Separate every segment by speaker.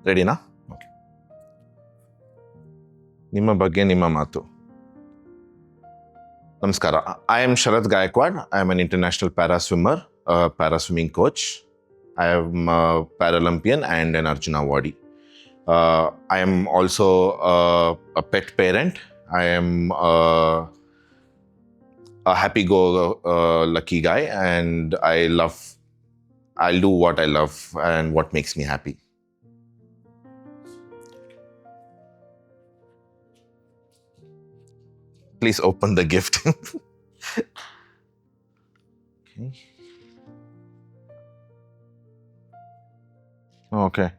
Speaker 1: ರೆಡಿನಾ? ಓಕೆ. ನಿಮ್ಮ ಬಗ್ಗೆ ನಿಮ್ಮ ಮಾತು. Namaskara. I am Sharath Gayakwad. I am an international para swimmer, a para swimming coach. I am a Paralympian and an Arjuna awardee. I am also a pet parent. I am a happy-go-lucky guy, and I'll do what I love and what makes me happy. Please open the gift. Okay.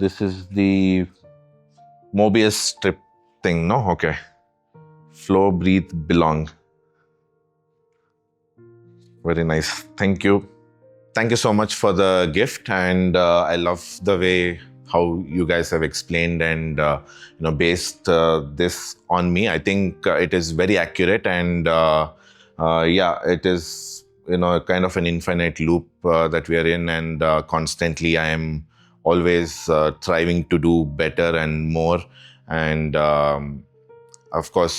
Speaker 1: This is the Mobius strip thing, no? Okay. Flow, breathe, belong. Very nice. Thank you. Thank you so much for the gift, and I love the way how you guys have explained and based this on me. I think it is very accurate, and it is kind of an infinite loop that we are in, and constantly I am always striving to do better and more, and of course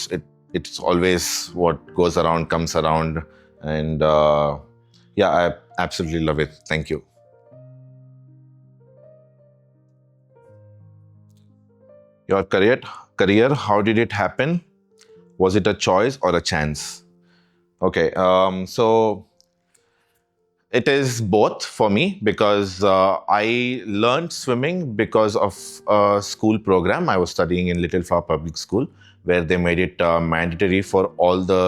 Speaker 1: it's always what goes around comes around, and I absolutely love it. Thank you. Your career, how did it happen? Was it a choice or a chance? Okay, so it is both for me, because I learned swimming because of a school program. I was studying in Little Flower Public School, where they made it mandatory for all the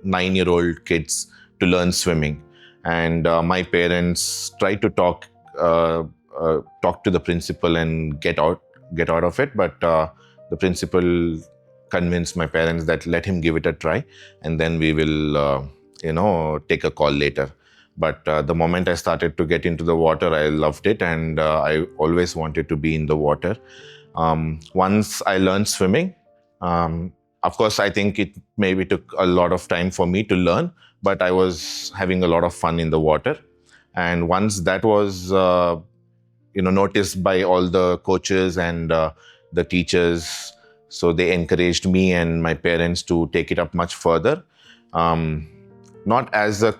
Speaker 1: 9-year-old kids to learn swimming. And my parents tried to talk to the principal and get out of it, but the principal convinced my parents that let him give it a try, and then we will take a call later. But the moment I started to get into the water, I loved it, and I always wanted to be in the water. Once I learned swimming, of course, I think it maybe took a lot of time for me to learn, but I was having a lot of fun in the water. And once that was noticed by all the coaches and the teachers, so they encouraged me and my parents to take it up much further. Not as a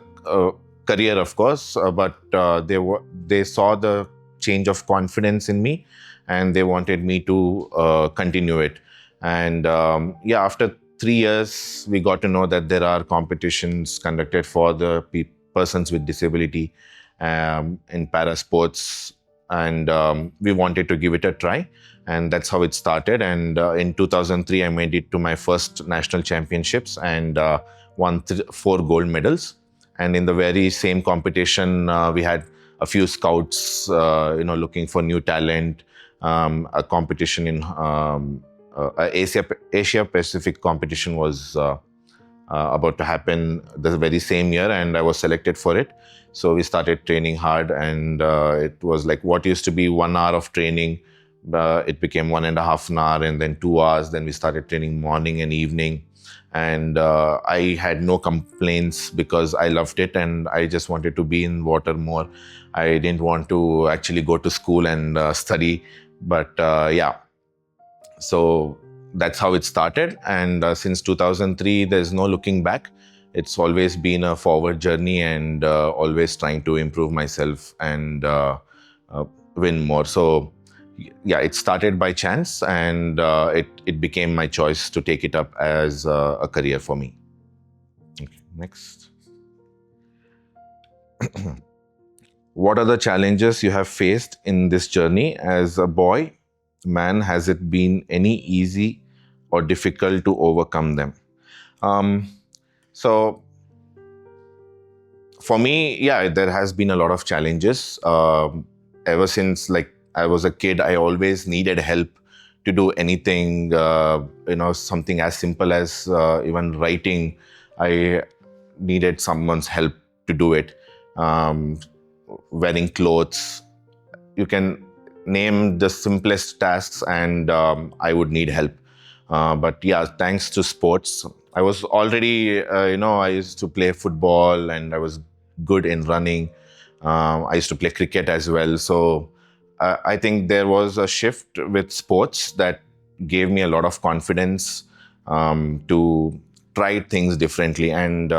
Speaker 1: career, of course, but they saw the change of confidence in me, and they wanted me to continue it. And after 3 years, we got to know that there are competitions conducted for the persons with disability in para sports, and we wanted to give it a try, and that's how it started. And in 2003, I made it to my first national championships and won 4 gold medals. And in the very same competition, we had a few scouts, looking for new talent. A competition in Asia Pacific competition was about to happen the very same year, and I was selected for it. So we started training hard, and it was like what used to be 1 hour of training, it became 1.5 hours, and then 2 hours. Then we started training morning and evening, and I had no complaints because I loved it, and I just wanted to be in water more. I didn't want to actually go to school and study, but so that's how it started. And since 2003, there's no looking back. It's always been a forward journey, and always trying to improve myself and win more. So it started by chance, and it became my choice to take it up as a career for me. Okay, next. What are the challenges you have faced in this journey as a boy? Man, has it been any easy or difficult to overcome them? So for me, there has been a lot of challenges. Ever since I was a kid, I always needed help to do anything, something as simple as even writing. I needed someone's help to do it. Wearing clothes, you can name the simplest tasks, and I would need help. But thanks to sports, I was already, I used to play football, and I was good in running. I used to play cricket as well. So I think there was a shift with sports that gave me a lot of confidence to try things differently. And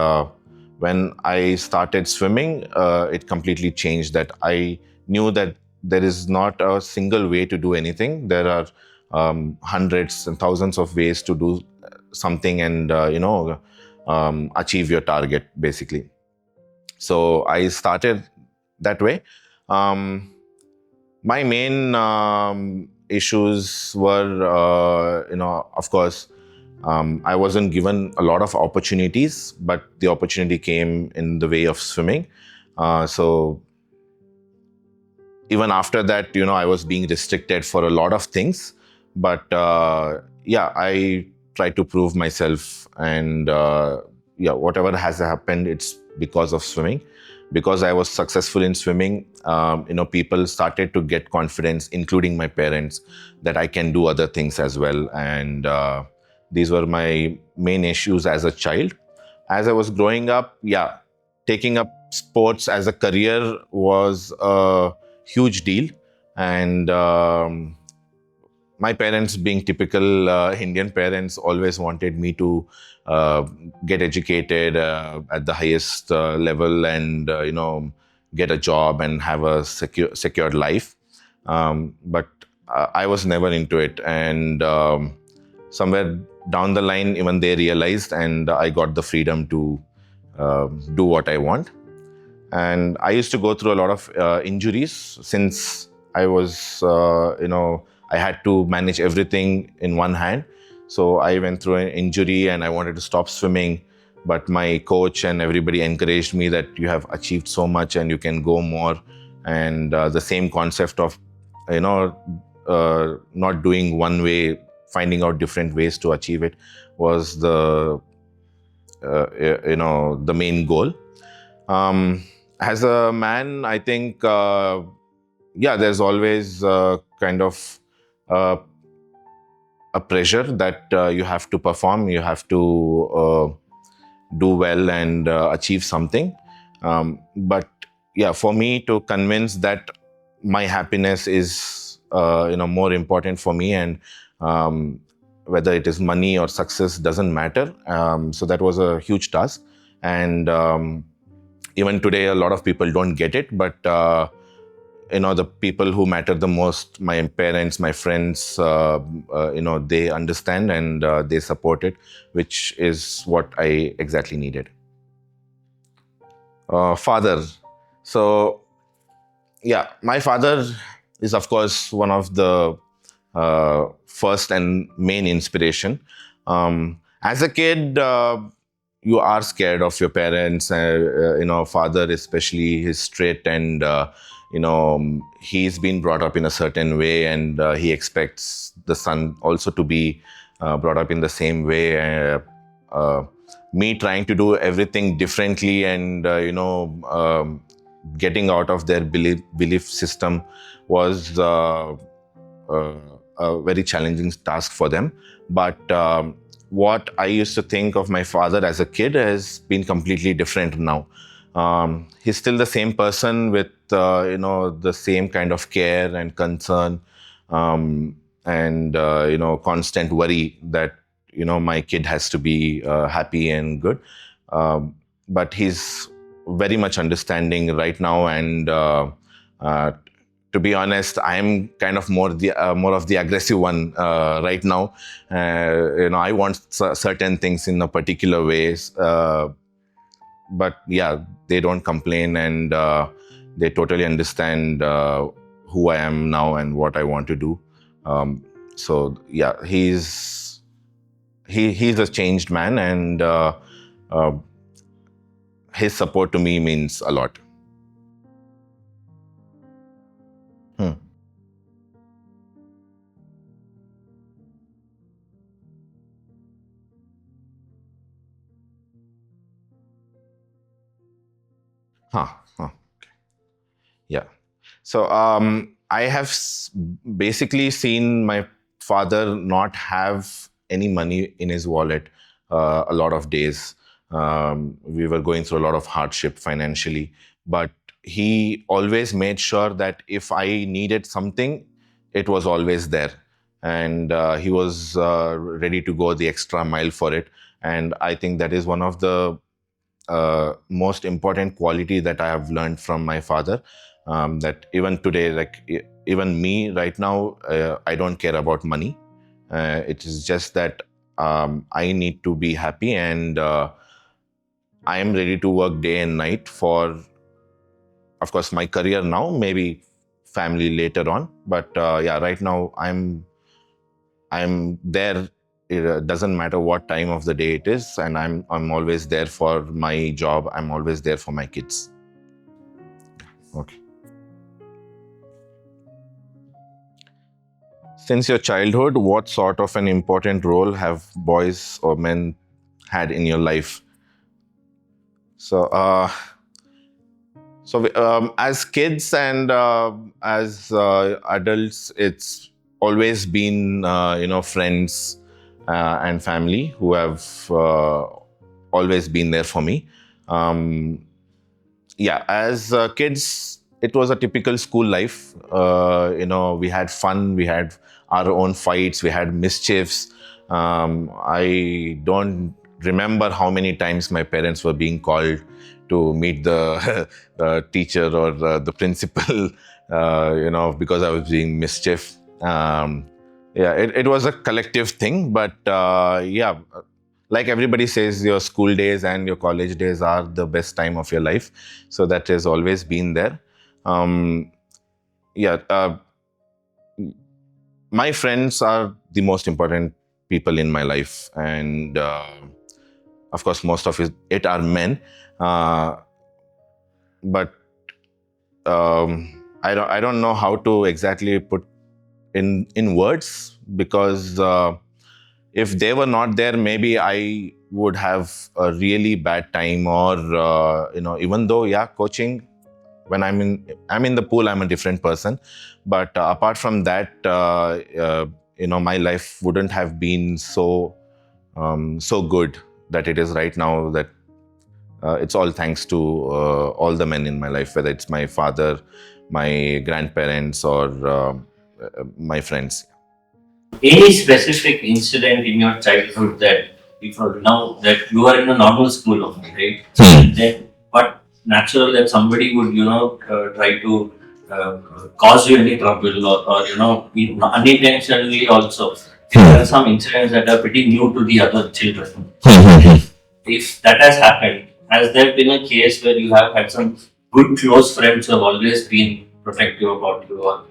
Speaker 1: when I started swimming, it completely changed that. I knew that there is not a single way to do anything. There are hundreds and thousands of ways to do something and, achieve your target, basically. So I started that way. Um, my main issues were, of course, I wasn't given a lot of opportunities, but the opportunity came in the way of swimming. So even after that, I was being restricted for a lot of things. But yeah, I tried to prove myself, and yeah, whatever has happened, it's because of swimming. Because I was successful in swimming, people started to get confidence, including my parents, that I can do other things as well. And these were my main issues as a child. As I was growing up, yeah, taking up sports as a career was a huge deal. And my parents, being typical Indian parents, always wanted me to get educated at the highest level, and get a job and have a secured life. But I was never into it, and somewhere down the line, even they realized, and I got the freedom to do what I want. And I used to go through a lot of injuries since I was, I had to manage everything in one hand. So I went through an injury and I wanted to stop swimming. But my coach and everybody encouraged me that you have achieved so much and you can go more. And the same concept of, not doing one way, finding out different ways to achieve it was the main goal. As a man, I think, yeah, there's always kind of uh, a pressure that you have to perform, you have to do well and achieve something. But yeah, for me to convince that my happiness is, more important for me, and whether it is money or success doesn't matter. So that was a huge task. And even today, a lot of people don't get it, but the people who matter the most, my parents, my friends, they understand, and they support it, which is what I exactly needed. Father. So yeah, my father is, of course, one of the first and main inspiration. As a kid, you are scared of your parents. Father especially, he's strict, and he's been brought up in a certain way, and he expects the son also to be brought up in the same way. Me trying to do everything differently, and getting out of their belief system was uh, a very challenging task for them. But what I used to think of my father as a kid has been completely different now. He's still the same person with the same kind of care and concern, and constant worry that my kid has to be happy and good. But he's very much understanding right now, and uh, to be honest, I'm kind of more of the aggressive one right now. I want certain things in a particular ways, but yeah, they don't complain, and they totally understand who I am now and what I want to do. So yeah, he's a changed man, and uh, his support to me means a lot. Hmm. Huh. Huh. Yeah. So I have basically seen my father not have any money in his wallet a lot of days. We were going through a lot of hardship financially, but he always made sure that if I needed something, it was always there. And he was ready to go the extra mile for it. And I think that is one of the most important quality that I have learned from my father. That even today, like even me right now, I don't care about money. It is just that I need to be happy, and I am ready to work day and night for, of course, my career now, maybe family later on. But yeah, right now I'm there. It doesn't matter what time of the day it is, and I'm always there for my job. I'm always there for my kids. Okay. Since your childhood, what sort of an important role have boys or men had in your life? So, as kids and as adults, it's always been friends and family who have always been there for me. Um, yeah, as kids, it was a typical school life. We had fun, we had our own fights, we had mischiefs. I don't remember how many times my parents were being called to meet the teacher or the principal, because I was being mischief. Yeah, it was a collective thing, but yeah, like everybody says, your school days and your college days are the best time of your life. So that has always been there. Um, yeah, my friends are the most important people in my life, and of course, most of it are men. Uh, but I don't know how to exactly put in words, because if they were not there, maybe I would have a really bad time. Or even though, yeah, coaching, when I'm in the pool, I'm a different person. But apart from that, my life wouldn't have been so good that it is right now. That it's all thanks to all the men in my life, whether it's my father, my grandparents, or my friends.
Speaker 2: Any specific incident in your childhood that, if now that you are in a normal school only, right? Then what natural that somebody would, try to cause you any trouble, or unintentionally also. There are some incidents that are pretty new to the other children. If that has happened, has there been a case where you have had some good close friends who have always been protective about you, or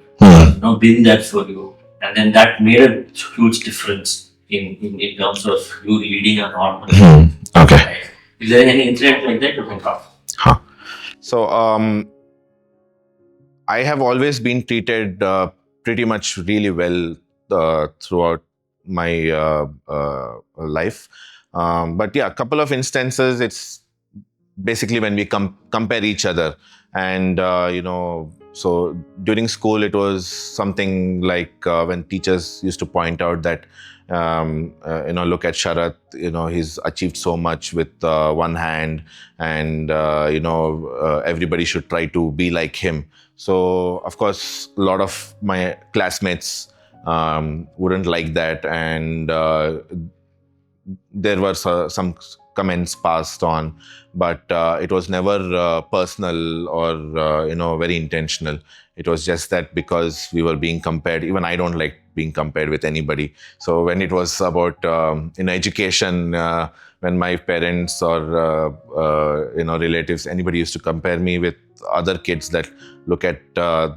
Speaker 2: been there for you, and then that made a huge difference in terms of you leading a normal
Speaker 1: Okay.
Speaker 2: life? Is there any incident like that you can talk?
Speaker 1: Huh. So, I have always been treated pretty much really well throughout my life. But yeah, a couple of instances, it's basically when we compare each other. And so during school, it was something like when teachers used to point out that look at Sharath, he's achieved so much with one hand, and everybody should try to be like him. So of course, a lot of my classmates wouldn't like that, and there were some comments passed on, but it was never personal or very intentional. It was just that because we were being compared. Even I don't like being compared with anybody. So when it was about in education, when my parents or relatives, anybody used to compare me with other kids, that look at so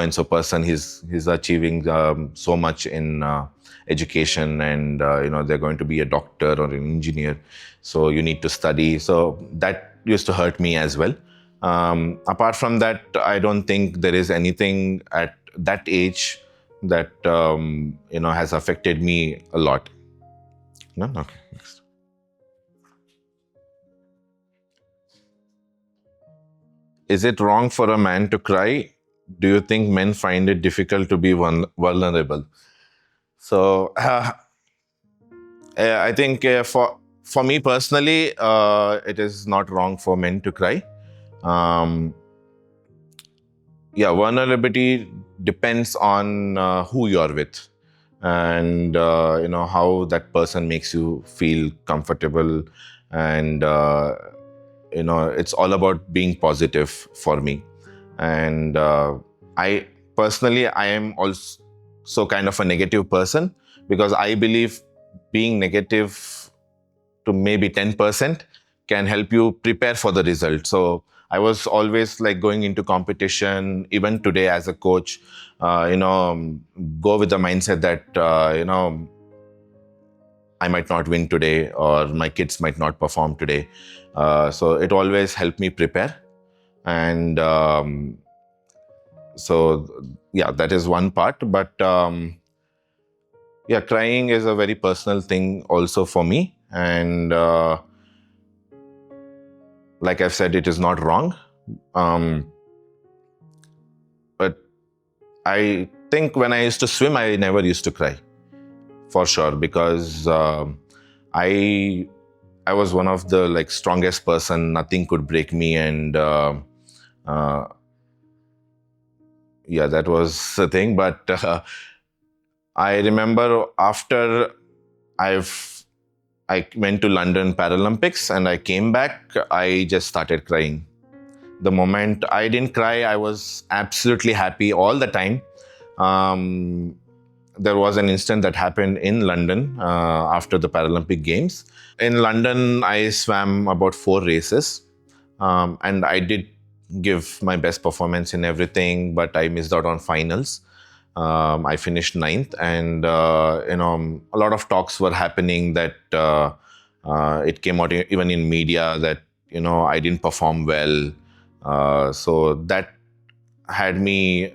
Speaker 1: and so person, he's achieving so much in education, and they're going to be a doctor or an engineer, so you need to study. So that used to hurt me as well. Apart from that, I don't think there is anything at that age that has affected me a lot. No? Okay, next. Is it wrong for a man to cry? Do you think men find it difficult to be vulnerable? So I think for me personally, it is not wrong for men to cry. Um, yeah, vulnerability depends on who you're with, and how that person makes you feel comfortable, and it's all about being positive for me. And I personally, I am also kind of a negative person, because I believe being negative to maybe 10% can help you prepare for the result. So I was always like going into competition, even today as a coach, go with the mindset that, I might not win today, or my kids might not perform today. So it always helped me prepare. And so, yeah, that is one part. But yeah, crying is a very personal thing also for me. And like I've said, it is not wrong. Um, but I think when I used to swim, I never used to cry, for sure, because I I was one of the like strongest person. Nothing could break me, and uh, yeah, that was the thing. But I remember after I've I went to London Paralympics and I came back, I just started crying. The moment I didn't cry, I was absolutely happy all the time. Um, there was an incident that happened in London after the Paralympic Games. In London, I swam about 4 races, and I did give my best performance in everything, but I missed out on finals. I finished ninth, and a lot of talks were happening that it came out even in media that I didn't perform well. So that had me,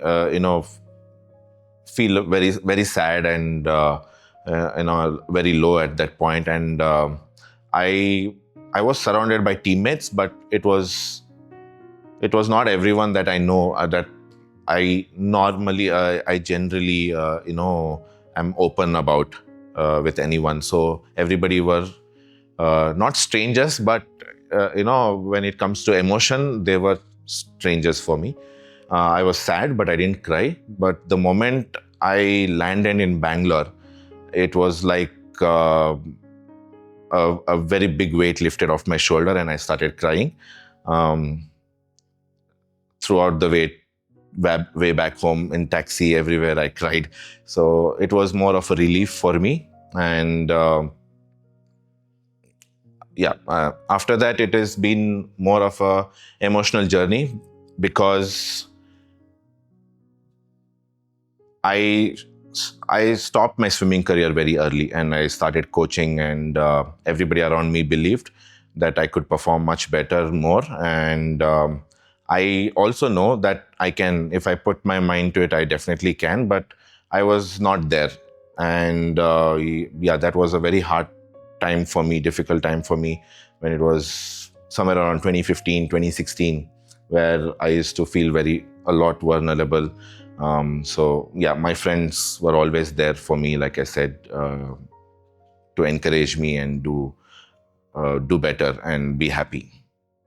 Speaker 1: feel very very sad, and very low at that point. And I I was surrounded by teammates, but it was not everyone that I know, that I generally am open about with anyone. So everybody were not strangers, but when it comes to emotion, they were strangers for me. I was sad, but I didn't cry. But the moment I landed in Bangalore, it was like a very big weight lifted off my shoulder, and I started crying um, throughout the way back home, in taxi, everywhere I cried. So it was more of a relief for me. And yeah, after that, it has been more of a emotional journey, because I I stopped my swimming career very early, and I started coaching, and everybody around me believed that I could perform much better, more. And I also know that I can, if I put my mind to it, I definitely can. But I was not there, and yeah, that was a very hard time for me, difficult time for me, when it was somewhere around 2015, 2016, where I used to feel a lot vulnerable. So yeah, my friends were always there for me, like I said, to encourage me and do better and be happy.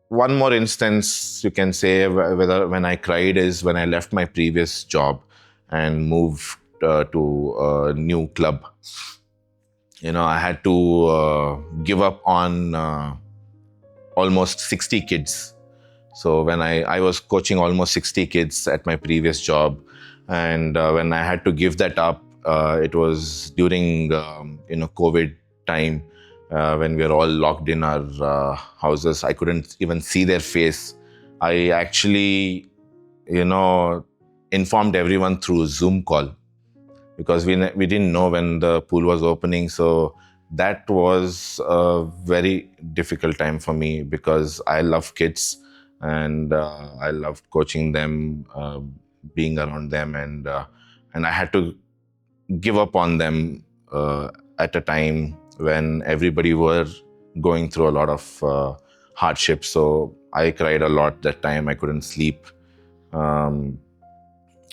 Speaker 1: One more instance you can say, whether when I cried, is when I left my previous job and moved to a new club. I had to give up on almost 60 kids. So when I was coaching almost 60 kids at my previous job, and when I had to give that up, it was during COVID time, when we were all locked in our houses. I couldn't even see their face. I actually, you know, informed everyone through Zoom call, because we didn't know when the pool was opening. So that was a very difficult time for me, because I love kids, and I loved coaching them, being around them, and I had to give up on them at a time when everybody were going through a lot of hardships. So I cried a lot that time. I couldn't sleep. Um,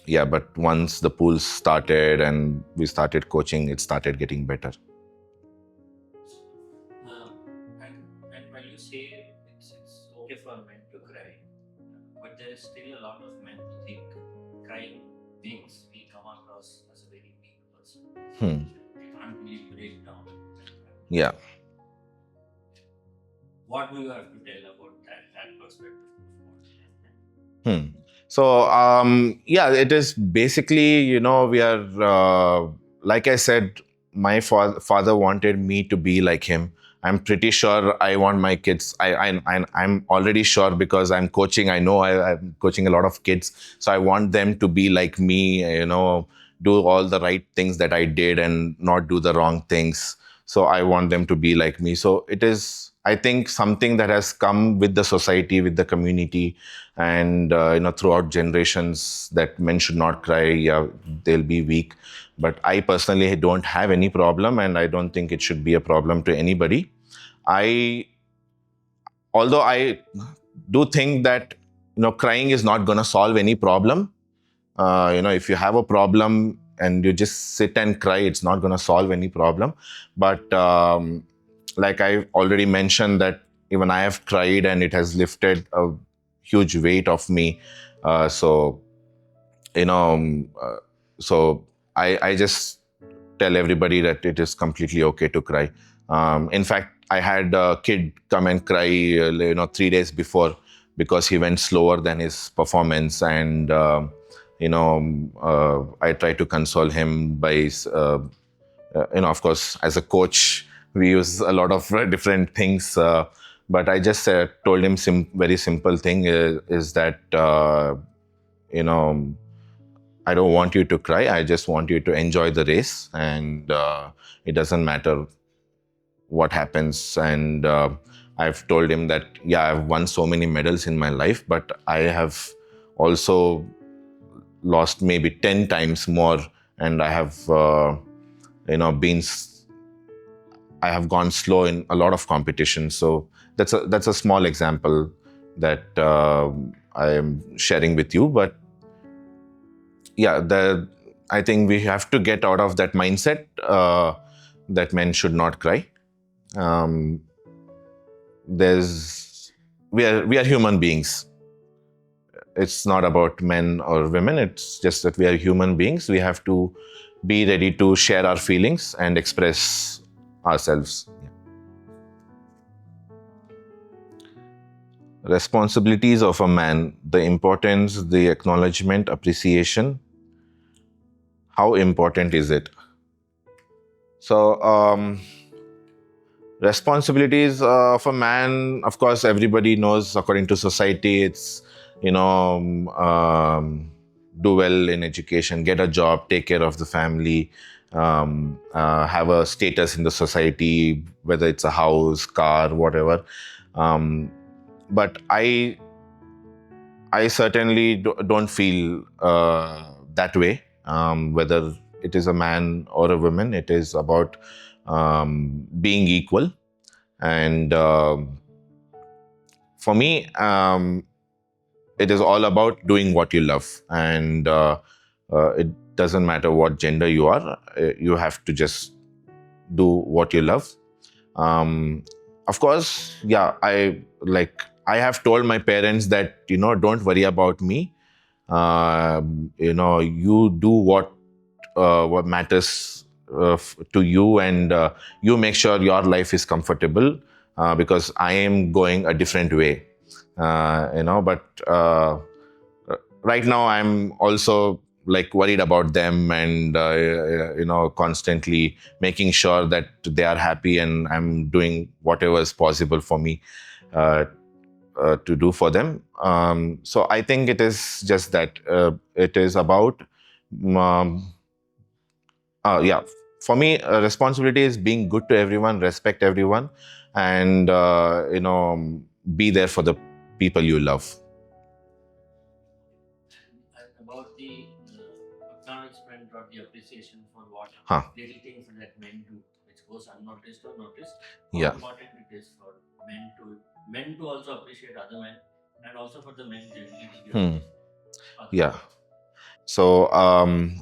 Speaker 1: yeah, but once the pool started and we started coaching, it started getting better.
Speaker 2: And when you say it's okay for men to cry, but there is still a lot of men who think crying makes me come across as a very weak person. They can't really break down.
Speaker 1: Yeah.
Speaker 2: What do you have to tell about that perspective?
Speaker 1: Hmm. So, yeah, it is basically, we are, like I said, my father wanted me to be like him. I'm pretty sure I want my kids. I'm already sure because I'm coaching. I know I'm coaching a lot of kids. So I want them to be like me, do all the right things that I did and not do the wrong things. So I want them to be like me. So it is, I think, something that has come with the society, with the community, and throughout generations, that men should not cry. Yeah, they'll be weak. But I personally don't have any problem, and I don't think it should be a problem to anybody. I Although I do think that crying is not going to solve any problem. If you have a problem and you just sit and cry, it's not going to solve any problem. But like I already mentioned, that even I have cried and it has lifted a huge weight of me. So you know so I just tell everybody that it is completely okay to cry. In fact, I had a kid come and cry 3 days before, because he went slower than his performance. And I try to console him by of course, as a coach, we use a lot of different things. But I just told him very simple thing, is that you know I don't want you to cry. I just want you to enjoy the race, and it doesn't matter what happens. And I've told him that, yeah, I've won so many medals in my life, but I have also lost maybe 10 times more, and I have been I have gone slow in a lot of competitions. So that's a small example that I am sharing with you. But yeah, I think we have to get out of that mindset, that men should not cry. Um, there's we are human beings. It's not about men or women. It's just that we are human beings. We have to be ready to share our feelings and express ourselves. Responsibilities of a man: the importance, the acknowledgement, appreciation. How important is it? So, responsibilities of a man, of course, everybody knows, according to society, it's, do well in education, get a job, take care of the family, have a status in the society, whether it's a house, car, whatever. But I certainly don't feel that way. Whether it is a man or a woman, it is about being equal. And for me, it is all about doing what you love. And it doesn't matter what gender you are, you have to just do what you love. Of course, yeah, I have told my parents that, don't worry about me. You do what matters to you, and you make sure your life is comfortable, because I am going a different way. But right now I'm also like worried about them, and constantly making sure that they are happy, and I'm doing whatever is possible for me to do for them. So I think it is just that it is about yeah, for me, responsibility is being good to everyone, respect everyone, and be there for the people you love.
Speaker 2: And about the acknowledgement or the appreciation for what little things that men do, which goes unnoticed or noticed, how important it is for men to also appreciate other men, and also for the men generally to give other
Speaker 1: Yeah.
Speaker 2: men.
Speaker 1: So,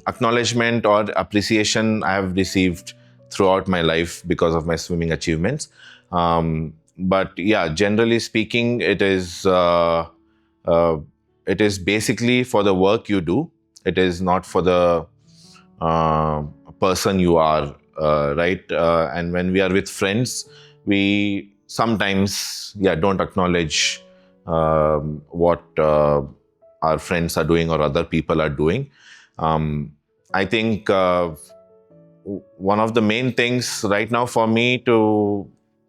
Speaker 1: acknowledgement or appreciation I have received throughout my life because of my swimming achievements. But yeah, generally speaking, it is it is basically for the work you do. It is not for the uh, person you are, right? And when we are with friends, we sometimes, yeah, don't acknowledge what our friends are doing or other people are doing. I think one of the main things right now for me to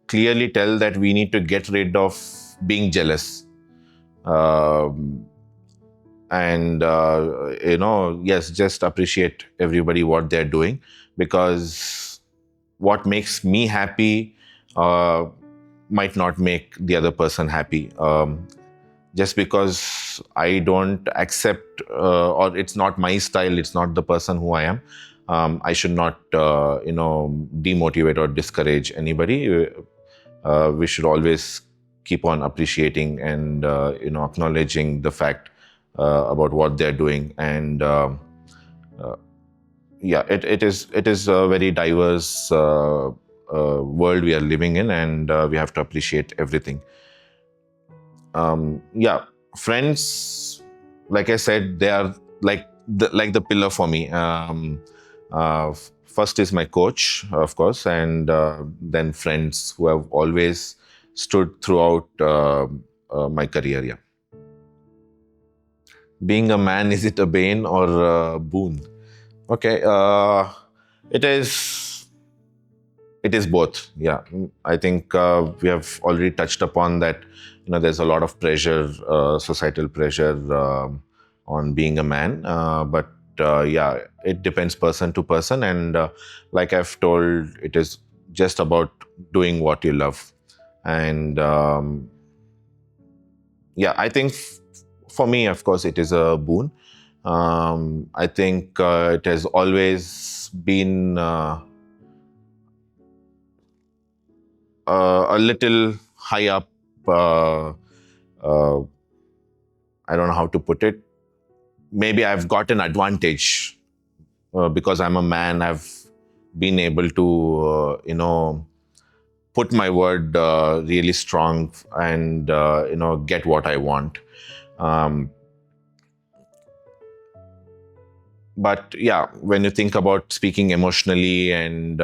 Speaker 1: clearly tell that we need to get rid of being jealous. Um, and yes, just appreciate everybody what they're doing, because what makes me happy uh, might not make the other person happy. Just because I don't accept or it's not my style, it's not the person who I am, I should not demotivate or discourage anybody. We should always keep on appreciating and acknowledging the fact about what they're doing. And yeah, it is a very diverse world we are living in, and we have to appreciate everything. Yeah, friends, like I said, they are like the pillar for me. First is my coach, of course, and then friends who have always stood throughout my career. Yeah. Being a man, is it a bane or a boon? Okay, it is it is both. Yeah. I think we have already touched upon that. There's a lot of pressure, societal pressure, on being a man, but yeah, it depends person to person. And like I've told, it is just about doing what you love. And yeah, I think for me, of course, it is a boon. I think it has always been a little high up. Uh, uh, I don't know how to put it. Maybe I've got an advantage because I'm a man. I've been able to, put my word really strong and get what I want. Um, but yeah, when you think about speaking emotionally and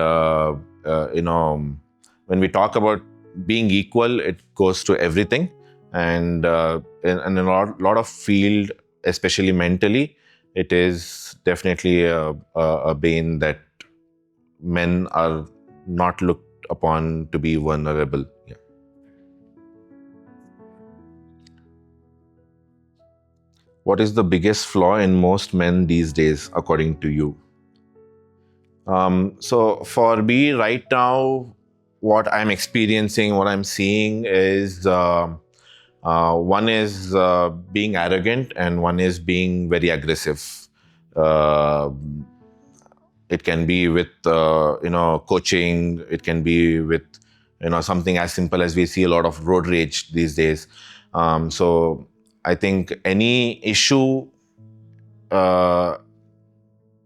Speaker 1: when we talk about being equal, it goes to everything. And in a lot of field, especially mentally, it is definitely a bane that men are not looked upon to be vulnerable. Yeah. What is the biggest flaw in most men these days, according to you? So for me right now, what I'm experiencing, what I'm seeing is one is being arrogant, and one is being very aggressive. Uh, it can be with coaching. It can be with something as simple as we see a lot of road rage these days. So I think any issue, uh,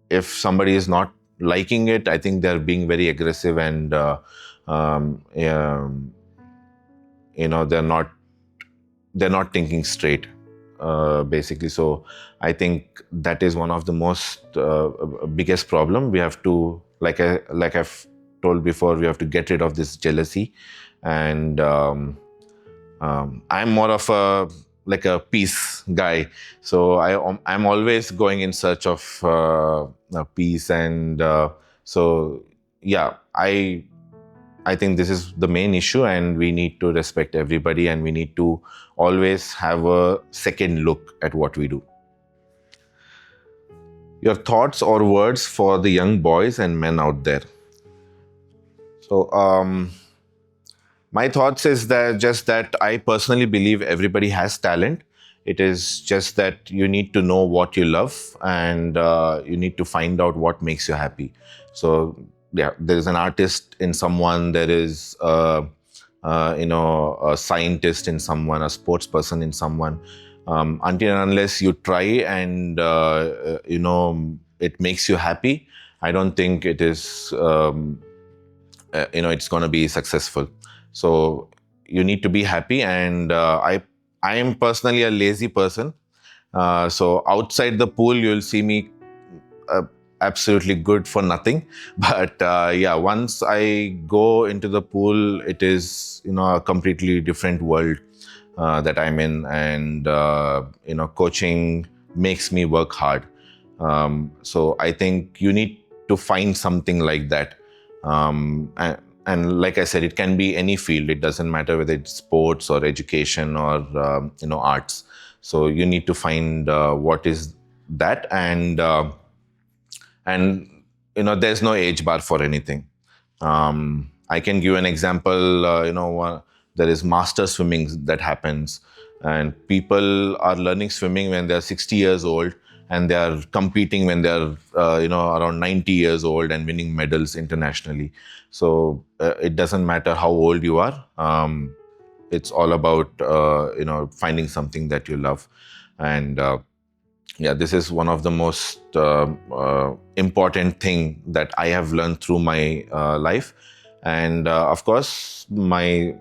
Speaker 1: if somebody is not liking it, I think they're being very aggressive, and they're not thinking straight, basically. So I think that is one of the most biggest problem. We have to, I've told before, we have to get rid of this jealousy. And I'm more of a peace guy. So I'm always going in search of peace. And so yeah, I think this is the main issue, and we need to respect everybody, and we need to always have a second look at what we do. Your thoughts or words for the young boys and men out there? So my thoughts is that just that I personally believe everybody has talent. It is just that you need to know what you love, and you need to find out what makes you happy. So yeah, there is an artist in someone. There is a scientist in someone, a sports person in someone. Until and unless you try and it makes you happy, I don't think it is it's going to be successful. So you need to be happy. And I am personally a lazy person. So outside the pool, you'll see me uh, absolutely good for nothing. But yeah, once I go into the pool, it is, a completely different world that I'm in, and coaching makes me work hard. So I think you need to find something like that. And like I said, it can be any field. It doesn't matter whether it's sports or education or arts. So you need to find what is that, and there's no age bar for anything. I can give an example. There is master swimming that happens, and people are learning swimming when they're 60 years old, and they are competing when they're around 90 years old and winning medals internationally. So it doesn't matter how old you are. It's all about finding something that you love, and yeah, this is one of the most important thing that I have learned through my life. And of course, my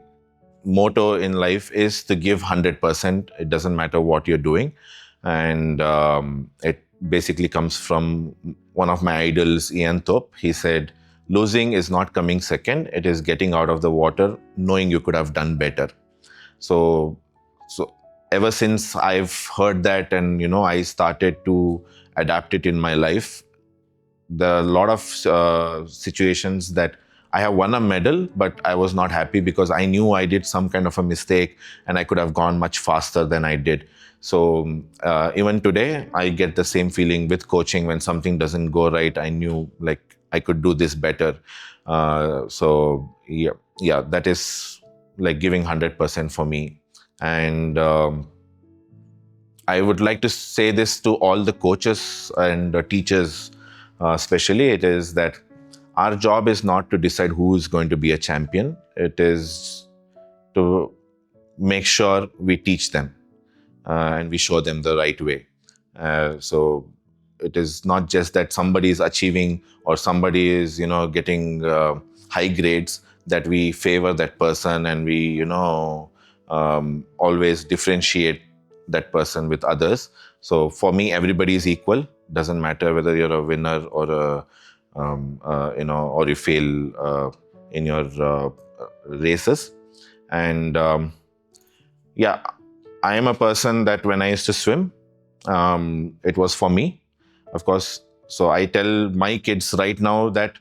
Speaker 1: motto in life is to give 100%. It doesn't matter what you're doing. And it basically comes from one of my idols, Ian Thorpe. He said, losing is not coming second. It is getting out of the water, knowing you could have done better. So ever since I've heard that, and I started to adapt it in my life, there are a lot of situations that I have won a medal, but I was not happy because I knew I did some kind of a mistake and I could have gone much faster than I did. So even today, I get the same feeling with coaching. When something doesn't go right, I knew like I could do this better. So yeah, that is like giving 100% for me. And I would like to say this to all the coaches and teachers, especially, it is that our job is not to decide who is going to be a champion. It is to make sure we teach them and we show them the right way. So it is not just that somebody is achieving or somebody is, getting high grades, that we favor that person and we, always differentiate that person with others. So for me, everybody is equal. Doesn't matter whether you're a winner or or you fail in your races. And yeah, I am a person that when I used to swim, it was for me, of course. So I tell my kids right now that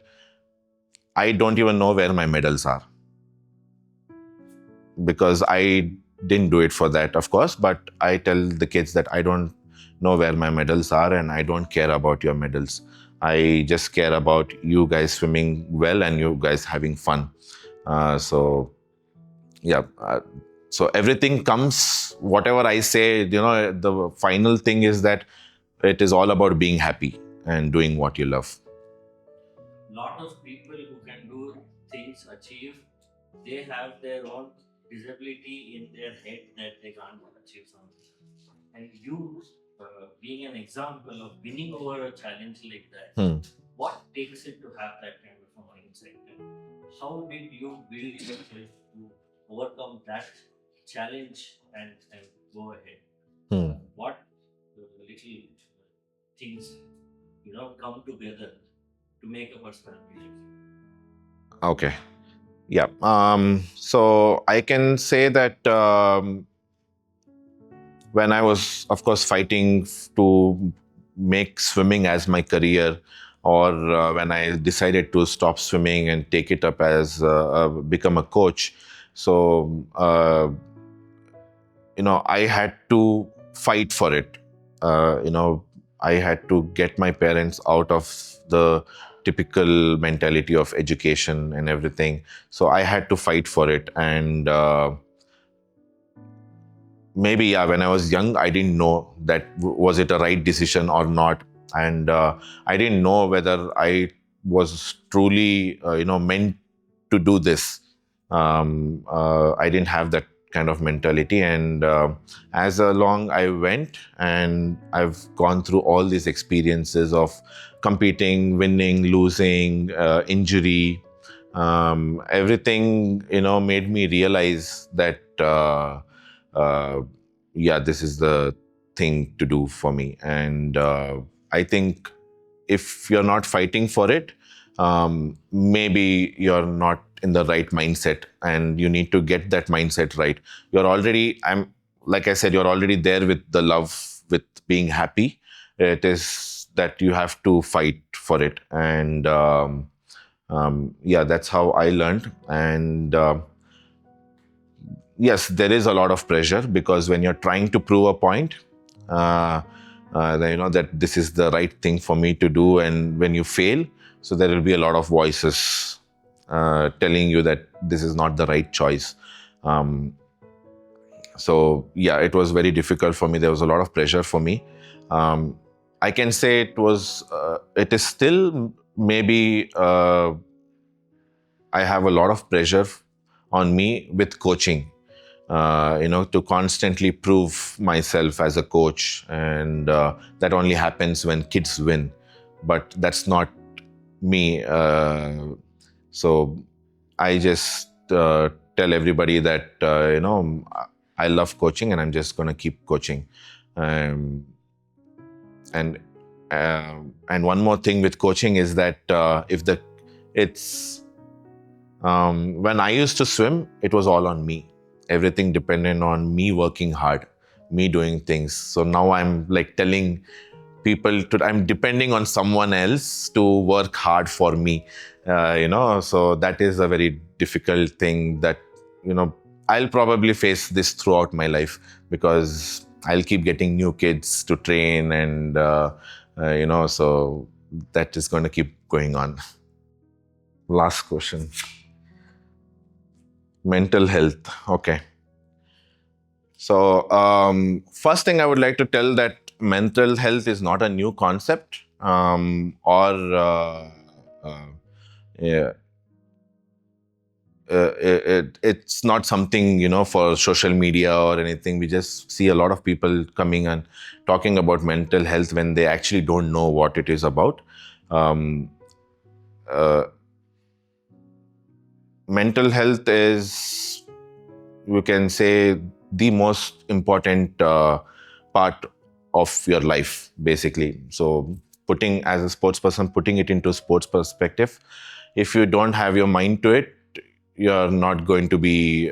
Speaker 1: I don't even know where my medals are, because I didn't do it for that, of course. But I tell the kids that I don't know where my medals are and I don't care about your medals. I just care about you guys swimming well and you guys having fun. So yeah. So everything comes, whatever I say, the final thing is that it is all about being happy and doing what you love.
Speaker 2: Lot of people who can do things achieve, they have their own disability in their head that they can't achieve something. And you, being an example of winning over a challenge like that, what takes it to have that kind of a mindset? And how did you build yourself to overcome that challenge and go ahead? What little things come together to make a personality?
Speaker 1: Okay. Yeah. So I can say that when I was, of course, fighting to make swimming as my career, or when I decided to stop swimming and take it up as become a coach, so I had to fight for it. I had to get my parents out of the typical mentality of education and everything. So I had to fight for it. And maybe, yeah, when I was young, I didn't know that was it a right decision or not. And I didn't know whether I was truly, meant to do this. I didn't have that kind of mentality. And as along I went, and I've gone through all these experiences of competing, winning, losing, injury. Everything, made me realize that, yeah, this is the thing to do for me. And I think if you're not fighting for it, maybe you're not in the right mindset, and you need to get that mindset right. You're already, like I said, you're already there with the love, with being happy. It is that you have to fight for it. And yeah, that's how I learned. And yes, there is a lot of pressure, because when you're trying to prove a point, that this is the right thing for me to do, and when you fail, so there will be a lot of voices telling you that this is not the right choice. So yeah, it was very difficult for me. There was a lot of pressure for me. I can say it is still, maybe I have a lot of pressure on me with coaching, to constantly prove myself as a coach. And that only happens when kids win. But that's not me. So I just tell everybody that, I love coaching, and I'm just going to keep coaching. Um, and one more thing with coaching is that when I used to swim, it was all on me. Everything depended on me working hard, me doing things. So now I'm like telling people I'm depending on someone else to work hard for me. So that is a very difficult thing that, I'll probably face this throughout my life, because I'll keep getting new kids to train, and so that is going to keep going on. Last question. Mental health. Okay. So first thing I would like to tell that mental health is not a new concept, yeah, it's not something for social media or anything. We just see a lot of people coming and talking about mental health when they actually don't know what it is about. Mental health is, you can say, the most important part of your life, basically. So as a sports person, putting it into sports perspective, if you don't have your mind to it, you're not going to be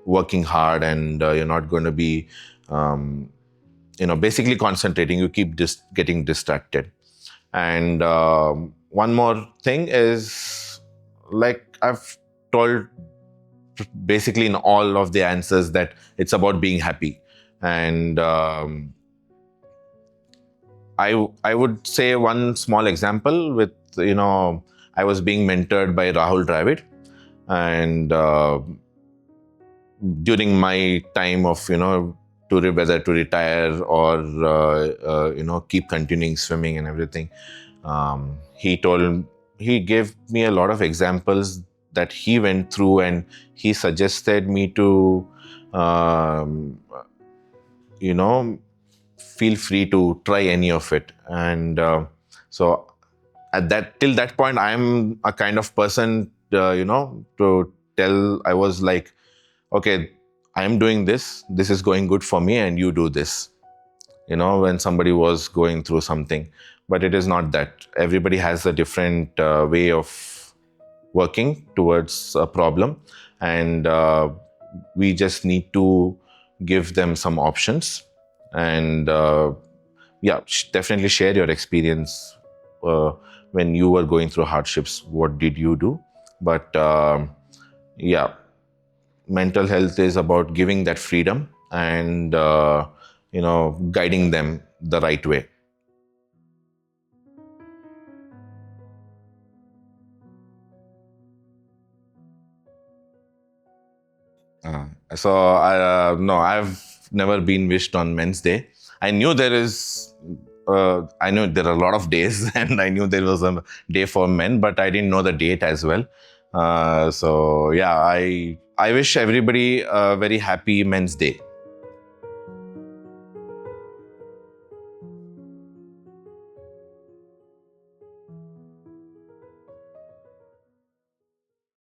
Speaker 1: working hard, and you're not going to be basically concentrating. You keep just getting distracted. And one more thing is, like I've told basically in all of the answers, that it's about being happy. And I would say one small example with, I was being mentored by Rahul Dravid, and during my time of, whether to retire or, keep continuing swimming and everything, he gave me a lot of examples that he went through, and he suggested me to, feel free to try any of it. And so till that point, I'm a kind of person, to tell, I was like, okay, I am doing this is going good for me, and you do this, when somebody was going through something. But it is not that. Everybody has a different way of working towards a problem, and we just need to give them some options. And definitely share your experience when you were going through hardships. What did you do? But mental health is about giving that freedom, and guiding them the right way. No, I've never been wished on Men's Day. I knew there are a lot of days, and I knew there was a day for men, but I didn't know the date as well. I wish everybody a very happy Men's Day.